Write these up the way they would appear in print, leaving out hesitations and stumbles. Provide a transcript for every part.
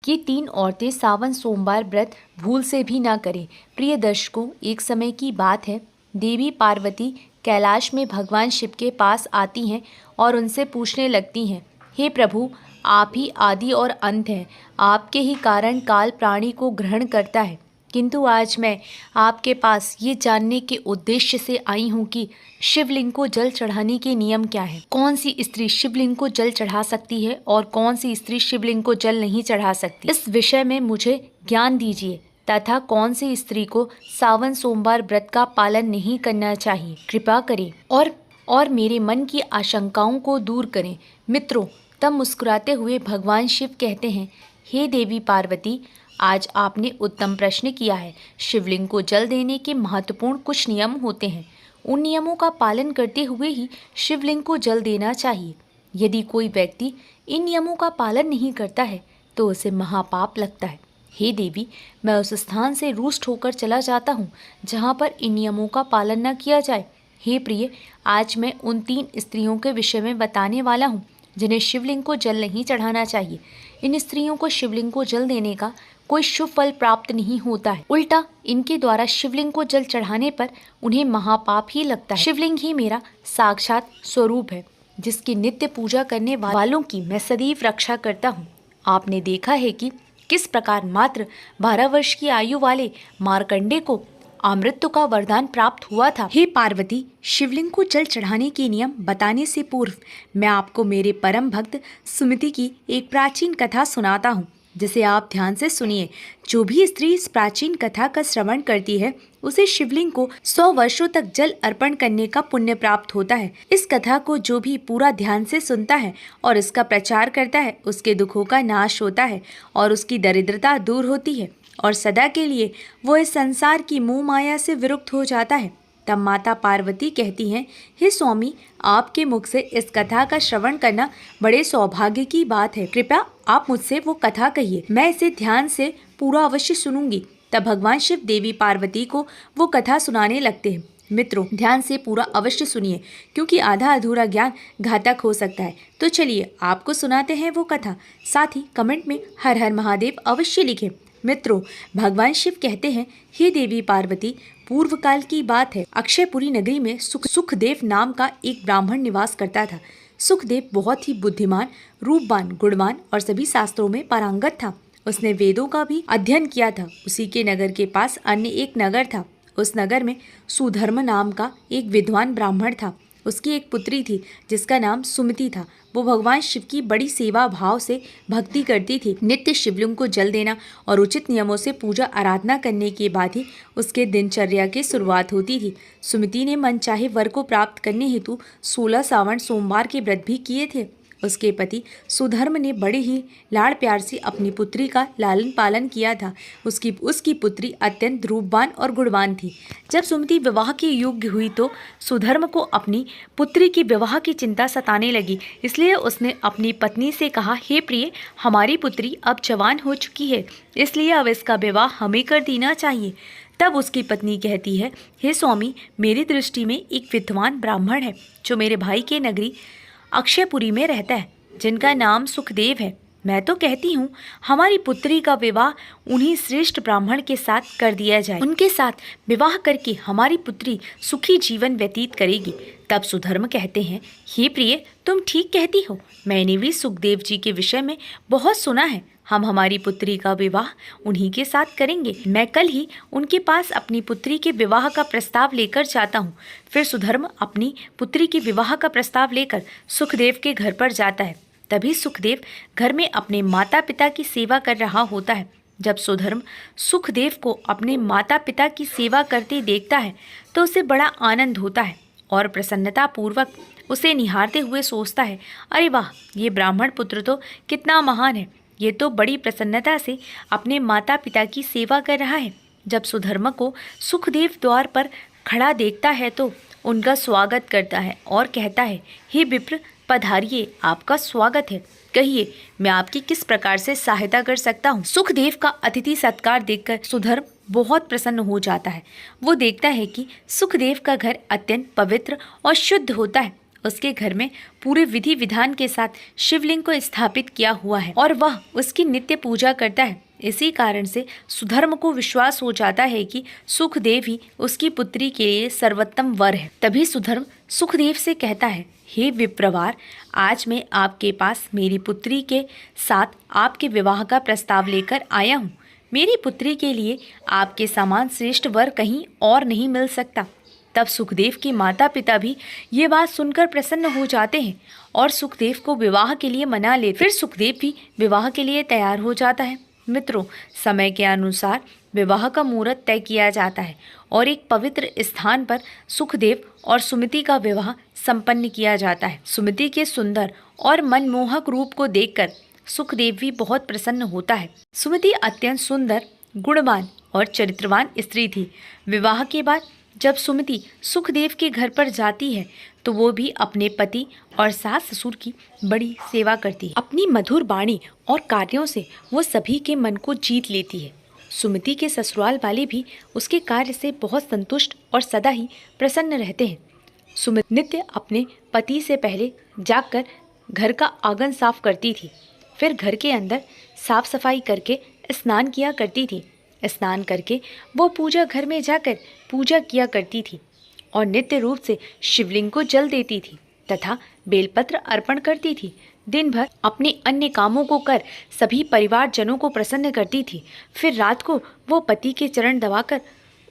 ये तीन औरतें सावन सोमवार व्रत भूल से भी ना करें। प्रिय दर्शकों, एक समय की बात है, देवी पार्वती कैलाश में भगवान शिव के पास आती हैं और उनसे पूछने लगती हैं, हे प्रभु, आप ही आदि और अंत हैं, आपके ही कारण काल प्राणी को ग्रहण करता है। किंतु आज मैं आपके पास ये जानने के उद्देश्य से आई हूँ कि शिवलिंग को जल चढ़ाने के नियम क्या है, कौन सी स्त्री शिवलिंग को जल चढ़ा सकती है और कौन सी स्त्री शिवलिंग को जल नहीं चढ़ा सकती। इस विषय में मुझे ज्ञान दीजिए तथा कौन सी स्त्री को सावन सोमवार व्रत का पालन नहीं करना चाहिए, कृपा करें और मेरे मन की आशंकाओं को दूर करें। मित्रों, तब मुस्कुराते हुए भगवान शिव कहते हैं, हे देवी पार्वती, आज आपने उत्तम प्रश्न किया है। शिवलिंग को जल देने के महत्वपूर्ण कुछ नियम होते हैं। उन नियमों का पालन करते हुए ही शिवलिंग को जल देना चाहिए। यदि कोई व्यक्ति इन नियमों का पालन नहीं करता है तो उसे महापाप लगता है। हे देवी, मैं उस स्थान से रुष्ट होकर चला जाता हूँ जहाँ पर इन नियमों का पालन न किया जाए। हे प्रिय, आज मैं उन तीन स्त्रियों के विषय में बताने वाला हूँ जिन्हें शिवलिंग को जल नहीं चढ़ाना चाहिए। इन स्त्रियों को शिवलिंग को जल देने का कोई शुभ फल प्राप्त नहीं होता है, उल्टा इनके द्वारा शिवलिंग को जल चढ़ाने पर उन्हें महापाप ही लगता है। शिवलिंग ही मेरा साक्षात स्वरूप है, जिसकी नित्य पूजा करने वालों की मैं सदैव रक्षा करता हूँ। आपने देखा है कि किस प्रकार मात्र 12 वर्ष की आयु वाले मार्कंडे को अमृत का वरदान प्राप्त हुआ था। हे पार्वती, शिवलिंग को जल चढ़ाने के नियम बताने से पूर्व मैं आपको मेरे परम भक्त सुमति की एक प्राचीन कथा सुनाता हूँ, जिसे आप ध्यान से सुनिए। जो भी स्त्री इस प्राचीन कथा का श्रवण करती है उसे शिवलिंग को 100 वर्षों तक जल अर्पण करने का पुण्य प्राप्त होता है। इस कथा को जो भी पूरा ध्यान से सुनता है और इसका प्रचार करता है, उसके दुखों का नाश होता है और उसकी दरिद्रता दूर होती है और सदा के लिए वो इस संसार की मोह माया से विमुक्त हो जाता है। तब माता पार्वती कहती हैं, हे स्वामी, आपके मुख से इस कथा का श्रवण करना बड़े सौभाग्य की बात है। कृपया आप मुझसे वो कथा कहिए, मैं इसे ध्यान से पूरा अवश्य सुनूंगी। तब भगवान शिव देवी पार्वती को वो कथा सुनाने लगते हैं। मित्रों, ध्यान से पूरा अवश्य सुनिए, क्योंकि आधा अधूरा ज्ञान घातक हो सकता है। तो चलिए आपको सुनाते हैं वो कथा। साथ ही कमेंट में हर हर महादेव अवश्य लिखें। मित्रों, भगवान शिव कहते हैं, हे देवी पार्वती, पूर्व काल की बात है। अक्षयपुरी नगरी में सुखदेव नाम का एक ब्राह्मण निवास करता था। सुखदेव बहुत ही बुद्धिमान, रूपवान, गुणवान और सभी शास्त्रों में पारंगत था। उसने वेदों का भी अध्ययन किया था। उसी के नगर के पास अन्य एक नगर था। उस नगर में सुधर्म नाम का एक विद्वान ब्राह्मण था। उसकी एक पुत्री थी जिसका नाम सुमति था। वो भगवान शिव की बड़ी सेवा भाव से भक्ति करती थी। नित्य शिवलिंग को जल देना और उचित नियमों से पूजा आराधना करने के बाद ही उसके दिनचर्या की शुरुआत होती थी। सुमति ने मनचाहे वर को प्राप्त करने हेतु 16 सावन सोमवार के व्रत भी किए थे। उसके पति सुधर्म ने बड़े ही लाड़ प्यार से अपनी पुत्री का लालन पालन किया था। उसकी पुत्री अत्यंत रूपवान और गुणवान थी। जब सुमति विवाह के योग्य हुई तो सुधर्म को अपनी पुत्री की विवाह की चिंता सताने लगी। इसलिए उसने अपनी पत्नी से कहा, हे प्रिय, हमारी पुत्री अब जवान हो चुकी है, इसलिए अब इसका विवाह हमें कर देना चाहिए। तब उसकी पत्नी कहती है, हे स्वामी, मेरी दृष्टि में एक विद्वान ब्राह्मण है जो मेरे भाई के नगरी अक्षयपुरी में रहता है, जिनका नाम सुखदेव है। मैं तो कहती हूँ हमारी पुत्री का विवाह उन्हीं श्रेष्ठ ब्राह्मण के साथ कर दिया जाए। उनके साथ विवाह करके हमारी पुत्री सुखी जीवन व्यतीत करेगी। तब सुधर्म कहते हैं, हे प्रिय, तुम ठीक कहती हो। मैंने भी सुखदेव जी के विषय में बहुत सुना है। हम हमारी पुत्री का विवाह उन्हीं के साथ करेंगे। मैं कल ही उनके पास अपनी पुत्री के विवाह का प्रस्ताव लेकर जाता हूँ। फिर सुधर्म अपनी पुत्री के विवाह का प्रस्ताव लेकर सुखदेव के घर पर जाता है। तभी सुखदेव घर में अपने माता पिता की सेवा कर रहा होता है। जब सुधर्म सुखदेव को अपने माता पिता की सेवा करते देखता है तो उसे बड़ा आनंद होता है और प्रसन्नता पूर्वक उसे निहारते हुए सोचता है, अरे वाह, ये ब्राह्मण पुत्र तो कितना महान है। ये तो बड़ी प्रसन्नता से अपने माता पिता की सेवा कर रहा है। जब सुधर्म को सुखदेव द्वार पर खड़ा देखता है तो उनका स्वागत करता है और कहता है, हे विप्र, पधारिए, आपका स्वागत है। कहिए, मैं आपकी किस प्रकार से सहायता कर सकता हूँ। सुखदेव का अतिथि सत्कार देखकर सुधर्म बहुत प्रसन्न हो जाता है। वो देखता है कि सुखदेव का घर अत्यंत पवित्र और शुद्ध होता है। उसके घर में पूरे विधि विधान के साथ शिवलिंग को स्थापित किया हुआ है और वह उसकी नित्य पूजा करता है। इसी कारण से सुधर्म को विश्वास हो जाता है कि सुखदेव ही उसकी पुत्री के लिए सर्वोत्तम वर है। तभी सुधर्म सुखदेव से कहता है, हे विप्रवर, आज मैं आपके पास मेरी पुत्री के साथ आपके विवाह का प्रस्ताव लेकर आया हूँ। मेरी पुत्री के लिए आपके समान श्रेष्ठ वर कहीं और नहीं मिल सकता। तब सुखदेव के माता पिता भी ये बात सुनकर प्रसन्न हो जाते हैं और सुखदेव को विवाह के लिए मना लेते। फिर सुखदेव भी विवाह के लिए तैयार हो जाता है। मित्रों, समय के अनुसार विवाह का मुहूर्त तय किया जाता है और एक पवित्र स्थान पर सुखदेव और सुमति का विवाह संपन्न किया जाता है। सुमति के सुंदर और मनमोहक रूप को देखकर सुखदेव भी बहुत प्रसन्न होता है। सुमति अत्यंत सुंदर, गुणवान और चरित्रवान स्त्री थी। विवाह के बाद जब सुमति सुखदेव के घर पर जाती है तो वो भी अपने पति और सास ससुर की बड़ी सेवा करती है। अपनी मधुर वाणी और कार्यों से वो सभी के मन को जीत लेती है। सुमति के ससुराल वाले भी उसके कार्य से बहुत संतुष्ट और सदा ही प्रसन्न रहते हैं। सुमति नित्य अपने पति से पहले जाकर घर का आंगन साफ करती थी, फिर घर के अंदर साफ सफाई करके स्नान किया करती थी। स्नान करके वो पूजा घर में जाकर पूजा किया करती थी और नित्य रूप से शिवलिंग को जल देती थी तथा बेलपत्र अर्पण करती थी। दिन भर अपने अन्य कामों को कर सभी परिवारजनों को प्रसन्न करती थी। फिर रात को वो पति के चरण दबाकर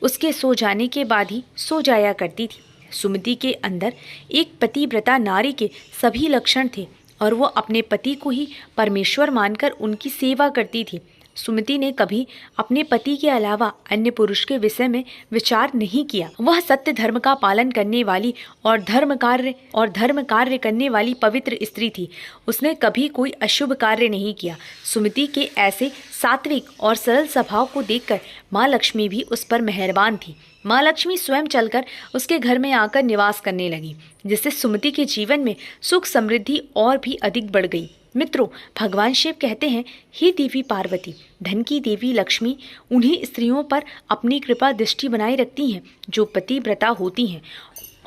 उसके सो जाने के बाद ही सो जाया करती थी। सुमति के अंदर एक पतिव्रता नारी के सभी लक्षण थे और वो अपने पति को ही परमेश्वर मानकर उनकी सेवा करती थी। सुमति ने कभी अपने पति के अलावा अन्य पुरुष के विषय में विचार नहीं किया। वह सत्य धर्म का पालन करने वाली और धर्म कार्य करने वाली पवित्र स्त्री थी। उसने कभी कोई अशुभ कार्य नहीं किया। सुमति के ऐसे सात्विक और सरल स्वभाव को देखकर माँ लक्ष्मी भी उस पर मेहरबान थी। माँ लक्ष्मी स्वयं चलकर उसके घर में आकर निवास करने लगी, जिससे सुमति के जीवन में सुख समृद्धि और भी अधिक बढ़ गई। मित्रों, भगवान शिव कहते हैं, हे देवी पार्वती, धन की देवी लक्ष्मी उन्हीं स्त्रियों पर अपनी कृपा दृष्टि बनाए रखती हैं जो पतिव्रता होती हैं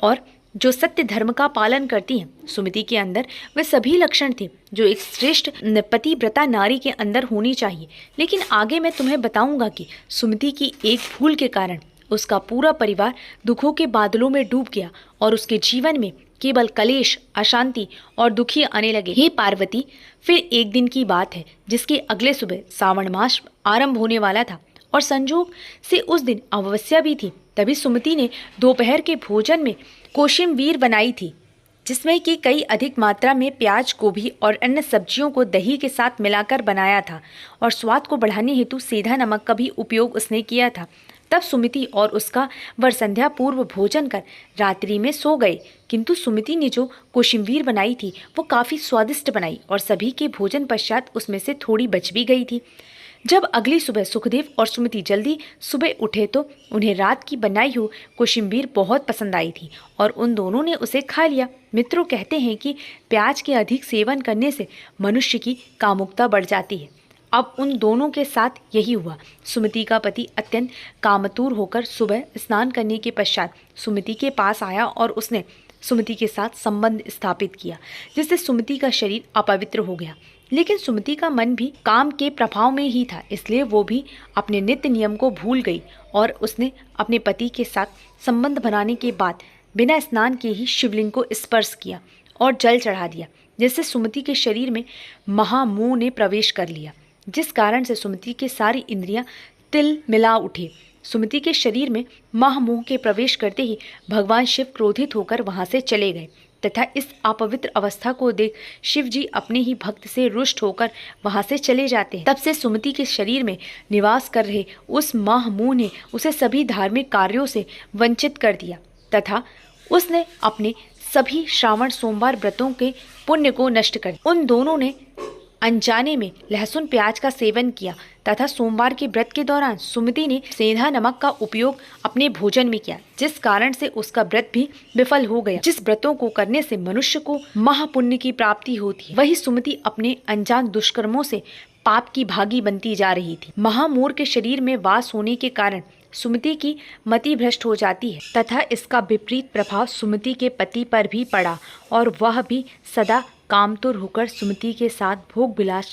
और जो सत्य धर्म का पालन करती हैं। सुमति के अंदर वे सभी लक्षण थे जो एक श्रेष्ठ पतिव्रता नारी के अंदर होनी चाहिए। लेकिन आगे मैं तुम्हें बताऊंगा कि सुमति की एक भूल के कारण उसका पूरा परिवार दुखों के बादलों में डूब गया और उसके जीवन में केवल कलेश, अशांति और दुखी आने लगे। हे पार्वती, फिर एक दिन की बात है जिसके अगले सुबह सावन मास आरंभ होने वाला था और संजोग से उस दिन अमावस्या भी थी। तभी सुमति ने दोपहर के भोजन में कोशिम्बीर बनाई थी, जिसमें कि कई अधिक मात्रा में प्याज, गोभी और अन्य सब्जियों को दही के साथ मिलाकर बनाया था और स्वाद को बढ़ाने हेतु सेंधा नमक का भी उपयोग उसने किया था। तब सुमति और उसका वर संध्या पूर्व भोजन कर रात्रि में सो गए, किंतु सुमति ने जो कोशिम्बीर बनाई थी वो काफ़ी स्वादिष्ट बनाई और सभी के भोजन पश्चात उसमें से थोड़ी बच भी गई थी। जब अगली सुबह सुखदेव और सुमति जल्दी सुबह उठे तो उन्हें रात की बनाई हुई कोशिम्बीर बहुत पसंद आई थी और उन दोनों ने उसे खा लिया। मित्रों, कहते हैं कि प्याज के अधिक सेवन करने से मनुष्य की कामुकता बढ़ जाती है। अब उन दोनों के साथ यही हुआ। सुमति का पति अत्यंत कामतुर होकर सुबह स्नान करने के पश्चात सुमति के पास आया और उसने सुमति के साथ संबंध स्थापित किया, जिससे सुमति का शरीर अपवित्र हो गया। लेकिन सुमति का मन भी काम के प्रभाव में ही था, इसलिए वो भी अपने नित्य नियम को भूल गई और उसने अपने पति के साथ संबंध बनाने के बाद बिना स्नान के ही शिवलिंग को स्पर्श किया और जल चढ़ा दिया, जिससे सुमति के शरीर में महामोह ने प्रवेश कर लिया, जिस कारण से सुमति के सारी इंद्रियां तिल मिला उठे। सुमति के शरीर में महामोह के प्रवेश करते ही भगवान शिव क्रोधित होकर वहां से चले गए तथा इस अपवित्र अवस्था को देख शिव जी अपने ही भक्त से रुष्ट होकर वहां से चले जाते हैं। तब से सुमति के शरीर में निवास कर रहे उस महामोह ने उसे सभी धार्मिक कार्यों से वंचित कर दिया तथा उसने अपने सभी श्रावण सोमवार व्रतों के पुण्य को नष्ट कर दिया। उन दोनों ने अनजाने में लहसुन प्याज का सेवन किया तथा सोमवार के व्रत के दौरान सुमति ने सेंधा नमक का उपयोग अपने भोजन में किया, जिस कारण से उसका व्रत भी विफल हो गया। जिस व्रतों को करने से मनुष्य को महापुण्य की प्राप्ति होती है, वही सुमति अपने अनजान दुष्कर्मों से पाप की भागी बनती जा रही थी। महामोर के शरीर में वास होने के कारण सुमति की मति भ्रष्ट हो जाती है तथा इसका विपरीत प्रभाव सुमति के पति पर भी पड़ा और वह भी सदा कामतुर होकर सुमति के साथ भोग विलास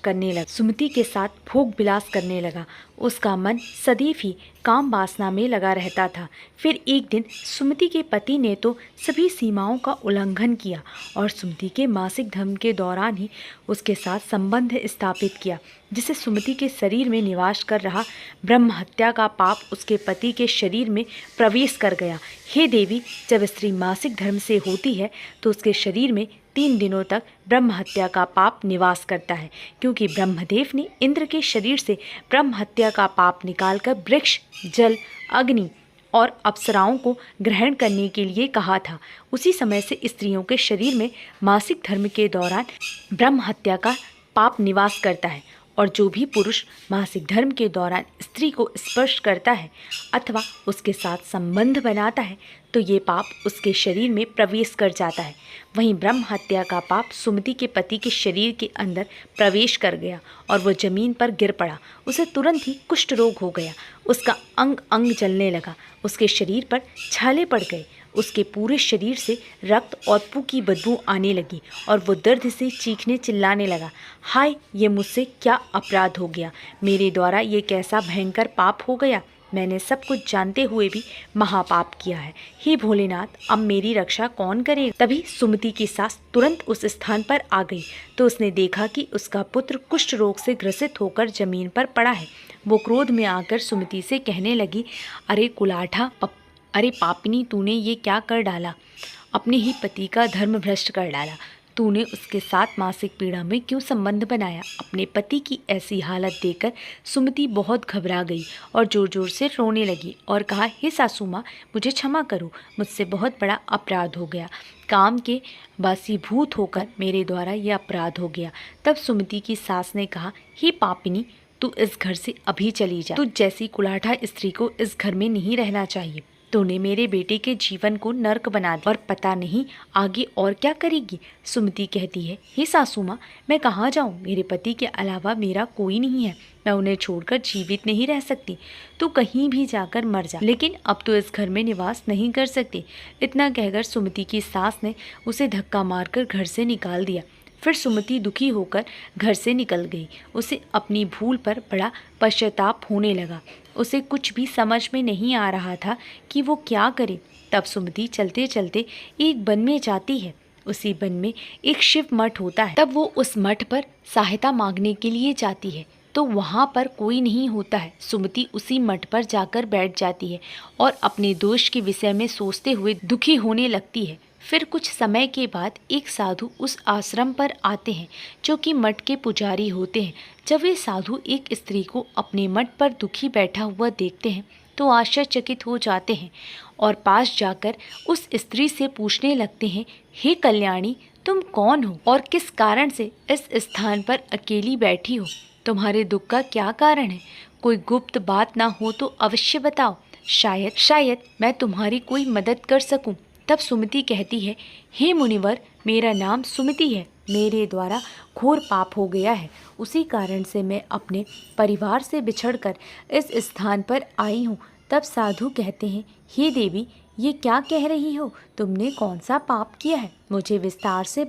करने लगा। उसका मन सदैव ही काम वासना में लगा रहता था। फिर एक दिन सुमति के पति ने तो सभी सीमाओं का उल्लंघन किया और सुमति के मासिक धर्म के दौरान ही उसके साथ संबंध स्थापित किया, जिससे सुमति के शरीर में निवास कर रहा ब्रह्म हत्या का पाप उसके पति के शरीर में प्रवेश कर गया। हे देवी, जब स्त्री मासिक धर्म से होती है तो उसके शरीर में 3 दिनों तक ब्रह्म हत्या का पाप निवास करता है, क्योंकि ब्रह्मदेव ने इंद्र के शरीर से ब्रह्म हत्या का पाप निकालकर वृक्ष, जल, अग्नि और अप्सराओं को ग्रहण करने के लिए कहा था। उसी समय से स्त्रियों के शरीर में मासिक धर्म के दौरान ब्रह्म हत्या का पाप निवास करता है, और जो भी पुरुष मासिक धर्म के दौरान स्त्री को स्पर्श करता है अथवा उसके साथ संबंध बनाता है तो ये पाप उसके शरीर में प्रवेश कर जाता है। वहीं ब्रह्म हत्या का पाप सुमति के पति के शरीर के अंदर प्रवेश कर गया और वह जमीन पर गिर पड़ा। उसे तुरंत ही कुष्ठ रोग हो गया। उसका अंग अंग जलने लगा, उसके शरीर पर छाले पड़ गए, उसके पूरे शरीर से रक्त और पू की बदबू आने लगी और वो दर्द से चीखने चिल्लाने लगा। हाय, ये मुझसे क्या अपराध हो गया, मेरे द्वारा ये कैसा भयंकर पाप हो गया। मैंने सब कुछ जानते हुए भी महापाप किया है। हे भोलेनाथ, अब मेरी रक्षा कौन करेगा। तभी सुमति की सास तुरंत उस स्थान पर आ गई तो उसने देखा कि उसका पुत्र कुष्ठ रोग से ग्रसित होकर जमीन पर पड़ा है। वो क्रोध में आकर सुमति से कहने लगी, अरे कुलाठा, अरे पापिनी, तूने ये क्या कर डाला। अपने ही पति का धर्म भ्रष्ट कर डाला। तूने उसके साथ मासिक पीड़ा में क्यों संबंध बनाया। अपने पति की ऐसी हालत देखकर सुमति बहुत घबरा गई और जोर जोर से रोने लगी और कहा, हे सासू माँ, मुझे क्षमा करो, मुझसे बहुत बड़ा अपराध हो गया। काम के बासीभूत होकर मेरे द्वारा यह अपराध हो गया। तब सुमति की सास ने कहा, हे पापिनी, तू इस घर से अभी चली जा। तुझ जैसी कुलाठा स्त्री को इस घर में नहीं रहना चाहिए। तूने मेरे बेटे के जीवन को नर्क बना दिया और पता नहीं आगे और क्या करेगी। सुमति कहती है, हे सासू माँ, मैं कहाँ जाऊँ, मेरे पति के अलावा मेरा कोई नहीं है, मैं उन्हें छोड़कर जीवित नहीं रह सकती। तू कहीं भी जाकर मर जा, लेकिन अब तो इस घर में निवास नहीं कर सकती। इतना कहकर सुमति की सास ने उसे धक्का मारकर घर से निकाल दिया। फिर सुमति दुखी होकर घर से निकल गई। उसे अपनी भूल पर बड़ा पश्चाताप होने लगा। उसे कुछ भी समझ में नहीं आ रहा था कि वो क्या करे। तब सुमति चलते चलते एक वन में जाती है। उसी वन में एक शिव मठ होता है। तब वो उस मठ पर सहायता मांगने के लिए जाती है तो वहाँ पर कोई नहीं होता है। सुमति उसी मठ पर जाकर बैठ जाती है और अपने दोष के विषय में सोचते हुए दुखी होने लगती है। फिर कुछ समय के बाद एक साधु उस आश्रम पर आते हैं जो कि मठ के पुजारी होते हैं। जब वे साधु एक स्त्री को अपने मठ पर दुखी बैठा हुआ देखते हैं तो आश्चर्यचकित हो जाते हैं और पास जाकर उस स्त्री से पूछने लगते हैं, हे कल्याणी, तुम कौन हो और किस कारण से इस स्थान पर अकेली बैठी हो। तुम्हारे दुख का क्या कारण है। कोई गुप्त बात ना हो तो अवश्य बताओ, शायद मैं तुम्हारी कोई मदद कर सकूं। तब सुमति कहती है, हे मुनिवर, मेरा नाम सुमति है। मेरे द्वारा घोर पाप हो गया है। उसी कारण से मैं अपने परिवार से बिछड़कर इस स्थान पर आई हूँ। तब साधु कहते हैं, हे देवी, ये क्या कह रही हो। तुमने कौन सा पाप किया है, मुझे विस्तार से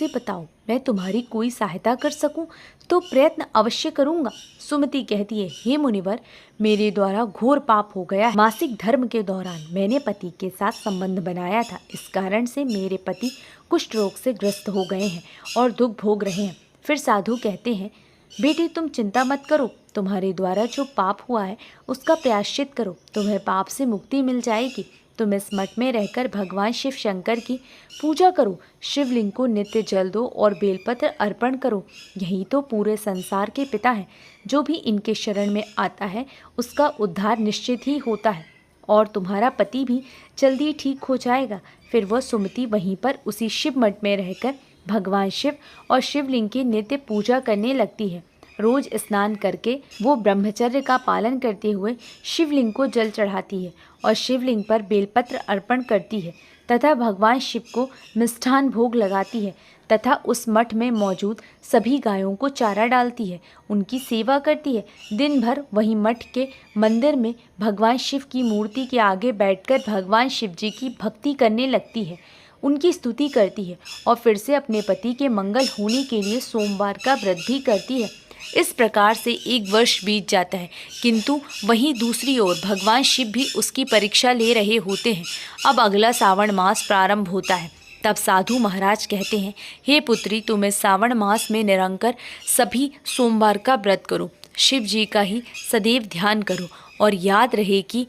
बताओ। मैं तुम्हारी कोई सहायता कर सकूं तो प्रयत्न अवश्य करूंगा। सुमति कहती है, हे मुनिवर, मेरे द्वारा घोर पाप हो गया है। मासिक धर्म के दौरान मैंने पति के साथ संबंध बनाया था। इस कारण से मेरे पति कुष्ठ रोग से ग्रस्त हो गए हैं और दुख भोग रहे हैं। फिर साधु कहते हैं, बेटी, तुम चिंता मत करो। तुम्हारे द्वारा जो पाप हुआ है उसका प्रायश्चित करो, तुम्हें पाप से मुक्ति मिल जाएगी। तुम इस मठ में रहकर भगवान शिव शंकर की पूजा करो, शिवलिंग को नित्य जल दो और बेलपत्र अर्पण करो। यही तो पूरे संसार के पिता हैं। जो भी इनके शरण में आता है उसका उद्धार निश्चित ही होता है और तुम्हारा पति भी जल्दी ठीक हो जाएगा। फिर वह सुमति वहीं पर उसी शिव मठ में रहकर भगवान शिव और शिवलिंग की नित्य पूजा करने लगती है। रोज स्नान करके वो ब्रह्मचर्य का पालन करते हुए शिवलिंग को जल चढ़ाती है और शिवलिंग पर बेलपत्र अर्पण करती है तथा भगवान शिव को मिष्ठान भोग लगाती है तथा उस मठ में मौजूद सभी गायों को चारा डालती है, उनकी सेवा करती है। दिन भर वहीं मठ के मंदिर में भगवान शिव की मूर्ति के आगे बैठकर भगवान शिव जी की भक्ति करने लगती है। उनकी स्तुति करती है और फिर से अपने पति के मंगल होने के लिए सोमवार का व्रत भी करती है। इस प्रकार से 1 वर्ष बीत जाता है, किंतु वहीं दूसरी ओर भगवान शिव भी उसकी परीक्षा ले रहे होते हैं। अब अगला सावन मास प्रारंभ होता है। तब साधु महाराज कहते हैं, हे पुत्री, तुम इस सावन मास में निरंतर सभी सोमवार का व्रत करो, शिव जी का ही सदैव ध्यान करो और याद रहे कि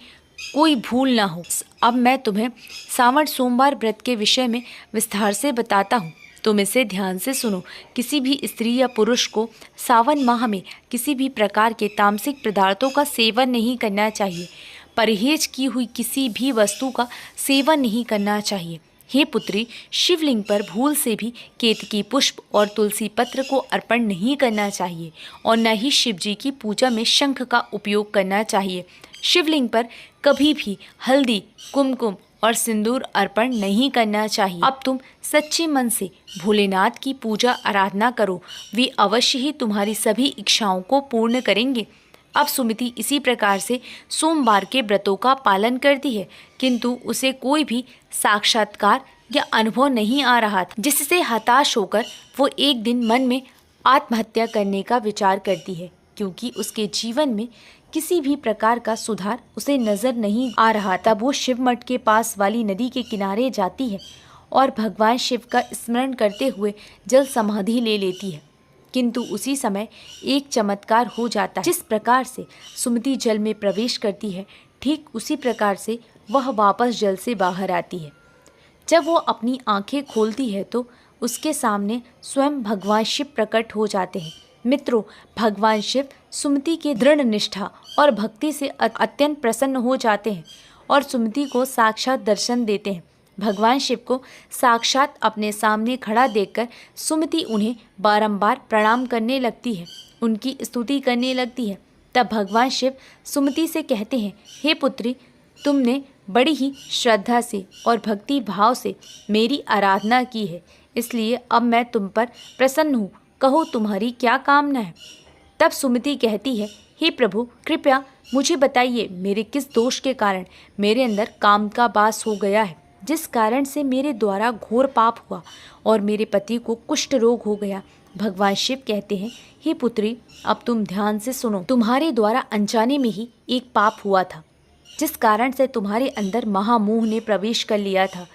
कोई भूल ना हो। अब मैं तुम्हें सावन सोमवार व्रत के विषय में विस्तार से बताता हूँ, तुम इसे ध्यान से सुनो। किसी भी स्त्री या पुरुष को सावन माह में किसी भी प्रकार के तामसिक पदार्थों का सेवन नहीं करना चाहिए। परहेज की हुई किसी भी वस्तु का सेवन नहीं करना चाहिए। हे पुत्री, शिवलिंग पर भूल से भी केतकी पुष्प और तुलसी पत्र को अर्पण नहीं करना चाहिए और न ही शिव जी की पूजा में शंख का उपयोग करना चाहिए। शिवलिंग पर कभी भी हल्दी, कुमकुम और सिंदूर अर्पण नहीं करना चाहिए। अब तुम सच्चे मन से भोलेनाथ की पूजा आराधना करो, वे अवश्य ही तुम्हारी सभी इच्छाओं को पूर्ण करेंगे। अब सुमति इसी प्रकार से सोमवार के व्रतों का पालन करती है, किंतु उसे कोई भी साक्षात्कार या अनुभव नहीं आ रहा था, जिससे हताश होकर वो एक दिन मन में आत्महत्या करने का विचार करती है, क्योंकि उसके जीवन में किसी भी प्रकार का सुधार उसे नजर नहीं आ रहा। तब वो शिव मठ के पास वाली नदी के किनारे जाती है और भगवान शिव का स्मरण करते हुए जल समाधि ले लेती है, किंतु उसी समय एक चमत्कार हो जाता है। जिस प्रकार से सुमति जल में प्रवेश करती है, ठीक उसी प्रकार से वह वापस जल से बाहर आती है। जब वो अपनी आंखें खोलती है तो उसके सामने स्वयं भगवान शिव प्रकट हो जाते हैं। मित्रों, भगवान शिव सुमति के दृढ़ निष्ठा और भक्ति से अत्यंत प्रसन्न हो जाते हैं और सुमति को साक्षात दर्शन देते हैं। भगवान शिव को साक्षात अपने सामने खड़ा देखकर सुमति उन्हें बारंबार प्रणाम करने लगती है, उनकी स्तुति करने लगती है। तब भगवान शिव सुमति से कहते हैं, हे पुत्री, तुमने बड़ी ही श्रद्धा से और भक्ति भाव से मेरी आराधना की है, इसलिए अब मैं तुम पर प्रसन्न हूँ। कहो, तुम्हारी क्या कामना है? तब सुमति कहती है, हे प्रभु, कृपया मुझे बताइए, मेरे किस दोष के कारण मेरे अंदर काम का वास हो गया है, जिस कारण से मेरे द्वारा घोर पाप हुआ और मेरे पति को कुष्ठ रोग हो गया। भगवान शिव कहते हैं, हे पुत्री, अब तुम ध्यान से सुनो। तुम्हारे द्वारा अनजाने में ही एक पाप हुआ था, जिस कारण से तुम्हारे अंदर महामोह ने प्रवेश कर लिया था।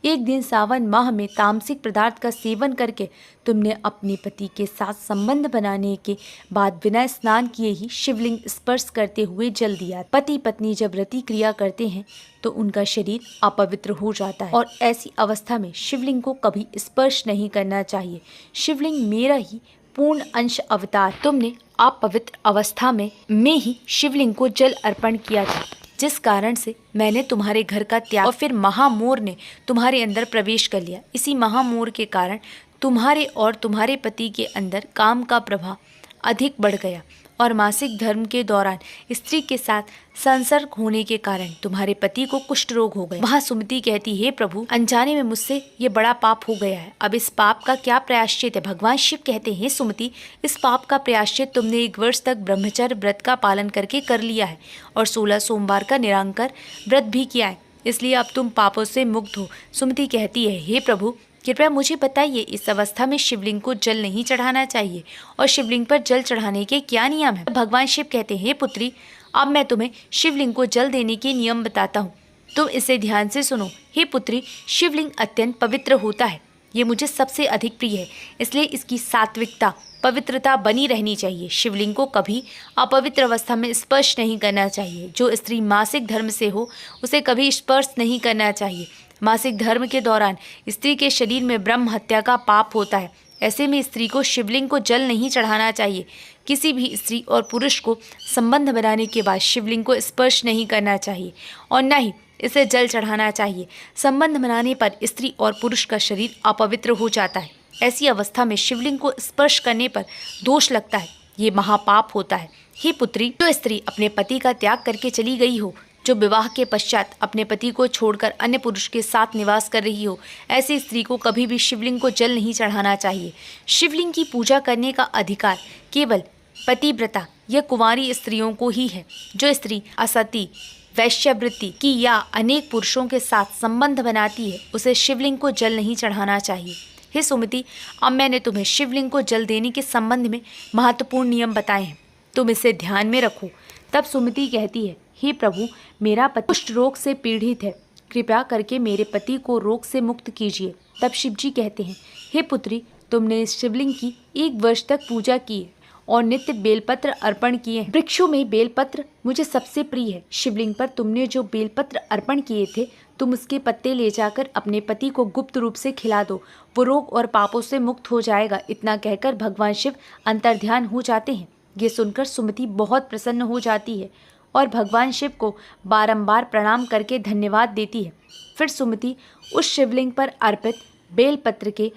एक दिन सावन माह में तामसिक पदार्थ का सेवन करके तुमने अपने पति के साथ संबंध बनाने के बाद बिना स्नान किए ही शिवलिंग स्पर्श करते हुए जल दिया। पति पत्नी जब रति क्रिया करते हैं तो उनका शरीर अपवित्र हो जाता है और ऐसी अवस्था में शिवलिंग को कभी स्पर्श नहीं करना चाहिए। शिवलिंग मेरा ही पूर्ण अंश अवतार। तुमने अपवित्र अवस्था में ही शिवलिंग को जल अर्पण किया था, जिस कारण से मैंने तुम्हारे घर का त्याग और फिर महामोर ने तुम्हारे अंदर प्रवेश कर लिया। इसी महामोर के कारण तुम्हारे और तुम्हारे पति के अंदर काम का प्रभाव अधिक बढ़ गया और मासिक धर्म के दौरान स्त्री के साथ संसर्ग होने के कारण तुम्हारे पति को कुष्ठ रोग हो गया। वहाँ सुमति कहती, हे प्रभु, अनजाने में मुझसे ये बड़ा पाप हो गया है, अब इस पाप का क्या प्रायश्चित है? भगवान शिव कहते हैं, सुमति, इस पाप का प्रायश्चित तुमने 1 वर्ष तक ब्रह्मचर्य व्रत का पालन करके कर लिया है और 16 सोमवार का निरंतर व्रत भी किया है, इसलिए अब तुम पापों से मुक्त हो। सुमति कहती है, हे प्रभु, कृपया मुझे बताइए, इस अवस्था में शिवलिंग को जल नहीं चढ़ाना चाहिए और शिवलिंग पर जल चढ़ाने के क्या नियम है? भगवान शिव कहते हैं, हे पुत्री, अब मैं तुम्हें शिवलिंग को जल देने के नियम बताता हूँ, तुम इसे ध्यान से सुनो। हे पुत्री, शिवलिंग अत्यंत पवित्र होता है, ये मुझे सबसे अधिक प्रिय है, इसलिए इसकी सात्विकता, पवित्रता बनी रहनी चाहिए। शिवलिंग को कभी अपवित्र अवस्था में स्पर्श नहीं करना चाहिए। जो स्त्री मासिक धर्म से हो उसे कभी स्पर्श नहीं करना चाहिए। मासिक धर्म के दौरान स्त्री के शरीर में ब्रह्म हत्या का पाप होता है, ऐसे में स्त्री को शिवलिंग को जल नहीं चढ़ाना चाहिए। किसी भी स्त्री और पुरुष को संबंध बनाने के बाद शिवलिंग को स्पर्श नहीं करना चाहिए और न ही इसे जल चढ़ाना चाहिए। संबंध बनाने पर स्त्री और पुरुष का शरीर अपवित्र हो जाता है। ऐसी अवस्था में शिवलिंग को स्पर्श करने पर दोष लगता है, ये महापाप होता है। हे पुत्री, जो स्त्री अपने पति का त्याग करके चली गई हो, जो विवाह के पश्चात अपने पति को छोड़कर अन्य पुरुष के साथ निवास कर रही हो, ऐसी स्त्री को कभी भी शिवलिंग को जल नहीं चढ़ाना चाहिए। शिवलिंग की पूजा करने का अधिकार केवल पतिव्रता या कुंवारी स्त्रियों को ही है। जो स्त्री असती वैश्यवृत्ति की या अनेक पुरुषों के साथ संबंध बनाती है उसे शिवलिंग को जल नहीं चढ़ाना चाहिए। हे सुमति, अब मैंने तुम्हें शिवलिंग को जल देने के संबंध में महत्वपूर्ण नियम बताए हैं, तुम इसे ध्यान में रखो। तब सुमति कहती है, हे प्रभु, मेरा पति कुष्ठ रोग से पीड़ित है, कृपया करके मेरे पति को रोग से मुक्त कीजिए। तब शिवजी कहते हैं, हे पुत्री, तुमने इस शिवलिंग की 1 वर्ष तक पूजा की है और नित्य बेलपत्र अर्पण किए हैं। वृक्षों में बेलपत्र मुझे सबसे प्रिय है। शिवलिंग पर तुमने जो बेलपत्र अर्पण किए थे, तुम उसके पत्ते ले जाकर अपने पति को गुप्त रूप से खिला दो, वो रोग और पापों से मुक्त हो जाएगा। इतना कहकर भगवान शिव अंतर्ध्यान हो जाते हैं। ये सुनकर सुमति बहुत प्रसन्न हो जाती है और भगवान शिव को बारंबार प्रणाम करके धन्यवाद देती है। फिर सुमति उस शिवलिंग पर अर्पित बेलपत्र के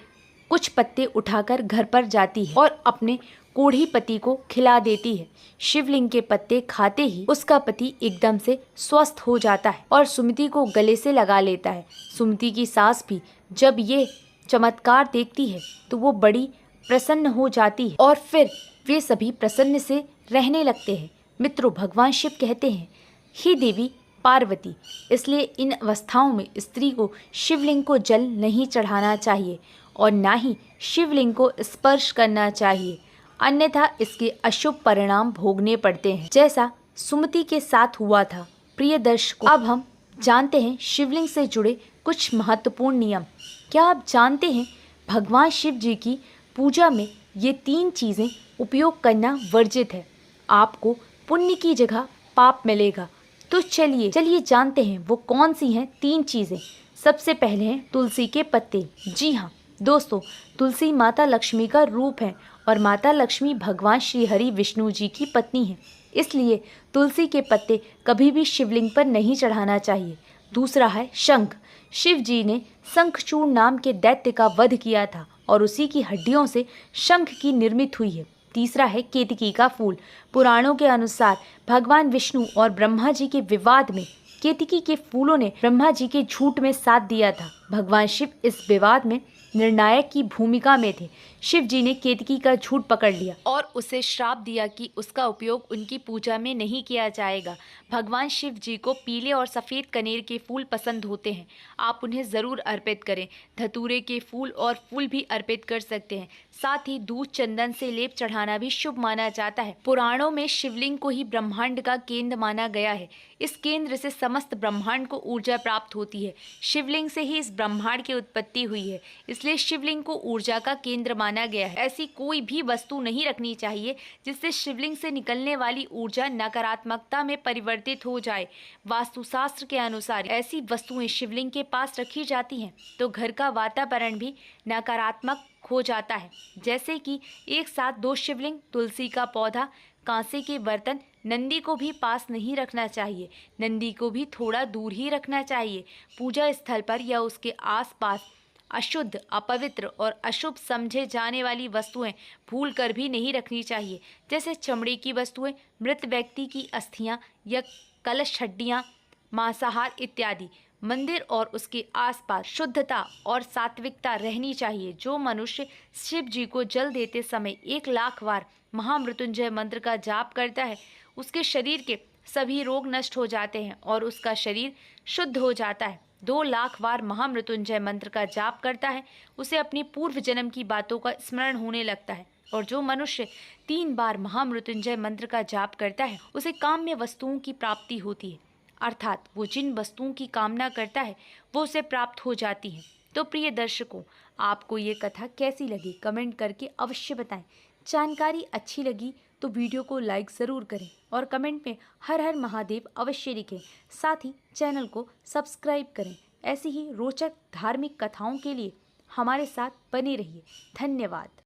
कुछ पत्ते उठाकर घर पर जाती है और अपने कोढ़ी पति को खिला देती है। शिवलिंग के पत्ते खाते ही उसका पति एकदम से स्वस्थ हो जाता है और सुमति को गले से लगा लेता है। सुमति की सास भी जब ये चमत्कार देखती है तो वो बड़ी प्रसन्न हो जाती है और फिर वे सभी प्रसन्न से रहने लगते हैं। मित्रों, भगवान शिव कहते हैं, हे देवी पार्वती, इसलिए इन अवस्थाओं में स्त्री को शिवलिंग को जल नहीं चढ़ाना चाहिए और ना ही शिवलिंग को स्पर्श करना चाहिए, अन्यथा इसके अशुभ परिणाम भोगने पड़ते हैं, जैसा सुमति के साथ हुआ था। प्रिय दर्शकों, अब हम जानते हैं शिवलिंग से जुड़े कुछ महत्वपूर्ण नियम। क्या आप जानते हैं भगवान शिव जी की पूजा में ये 3 चीज़ें उपयोग करना वर्जित है। आपको पुण्य की जगह पाप मिलेगा। तो चलिए जानते हैं वो कौन सी हैं 3 चीज़ें। सबसे पहले हैं तुलसी के पत्ते। जी हाँ दोस्तों, तुलसी माता लक्ष्मी का रूप है और माता लक्ष्मी भगवान श्री हरि विष्णु जी की पत्नी है, इसलिए तुलसी के पत्ते कभी भी शिवलिंग पर नहीं चढ़ाना चाहिए। दूसरा है शंख। शिव जी ने शंखचूड़ नाम के दैत्य का वध किया था और उसी की हड्डियों से शंख की निर्मित हुई है। तीसरा है केतकी का फूल। पुराणों के अनुसार भगवान विष्णु और ब्रह्मा जी के विवाद में केतकी के फूलों ने ब्रह्मा जी के झूठ में साथ दिया था। भगवान शिव इस विवाद में निर्णायक की भूमिका में थे। शिव जी ने केतकी का झूठ पकड़ लिया और उसे श्राप दिया कि उसका उपयोग उनकी पूजा में नहीं किया जाएगा। भगवान शिव जी को पीले और सफ़ेद कनेर के फूल पसंद होते हैं, आप उन्हें ज़रूर अर्पित करें। धतूरे के फूल और फूल भी अर्पित कर सकते हैं। साथ ही दूध चंदन से लेप चढ़ाना भी शुभ माना जाता है। पुराणों में शिवलिंग को ही ब्रह्मांड का केंद्र माना गया है। इस केंद्र से समस्त ब्रह्मांड को ऊर्जा प्राप्त होती है। शिवलिंग से ही इस ब्रह्मांड की उत्पत्ति हुई है, इसलिए शिवलिंग को ऊर्जा का केंद्र माना गया है। ऐसी कोई भी वस्तु नहीं रखनी चाहिए जिससे शिवलिंग से निकलने वाली ऊर्जा नकारात्मकता में परिवर्तित हो जाए। वास्तुशास्त्र के अनुसार ऐसी वस्तुएं शिवलिंग के पास रखी जाती हैं तो घर का वातावरण भी नकारात्मक हो जाता है। जैसे कि एक साथ 2 शिवलिंग, तुलसी का पौधा, कांसे के बर्तन। नंदी को भी पास नहीं रखना चाहिए, नंदी को भी थोड़ा दूर ही रखना चाहिए। पूजा स्थल पर या उसके आसपास अशुद्ध, अपवित्र और अशुभ समझे जाने वाली वस्तुएं भूल कर भी नहीं रखनी चाहिए, जैसे चमड़े की वस्तुएं, मृत व्यक्ति की अस्थियां या कलश हड्डियां, मांसाहार इत्यादि। मंदिर और उसके आसपास शुद्धता और सात्विकता रहनी चाहिए। जो मनुष्य शिव जी को जल देते समय 1 लाख बार महामृत्युंजय मंत्र का जाप करता है, उसके शरीर के सभी रोग नष्ट हो जाते हैं और उसका शरीर शुद्ध हो जाता है। 2 लाख बार महामृत्युंजय मंत्र का जाप करता है, उसे अपनी पूर्व जन्म की बातों का स्मरण होने लगता है। और जो मनुष्य 3 बार महामृत्युंजय मंत्र का जाप करता है, उसे काम्य वस्तुओं की प्राप्ति होती है, अर्थात वो जिन वस्तुओं की कामना करता है वो उसे प्राप्त हो जाती है। तो प्रिय दर्शकों, आपको ये कथा कैसी लगी कमेंट करके अवश्य बताएं। जानकारी अच्छी लगी तो वीडियो को लाइक ज़रूर करें और कमेंट में हर हर महादेव अवश्य लिखें। साथ ही चैनल को सब्सक्राइब करें। ऐसी ही रोचक धार्मिक कथाओं के लिए हमारे साथ बने रहिए। धन्यवाद।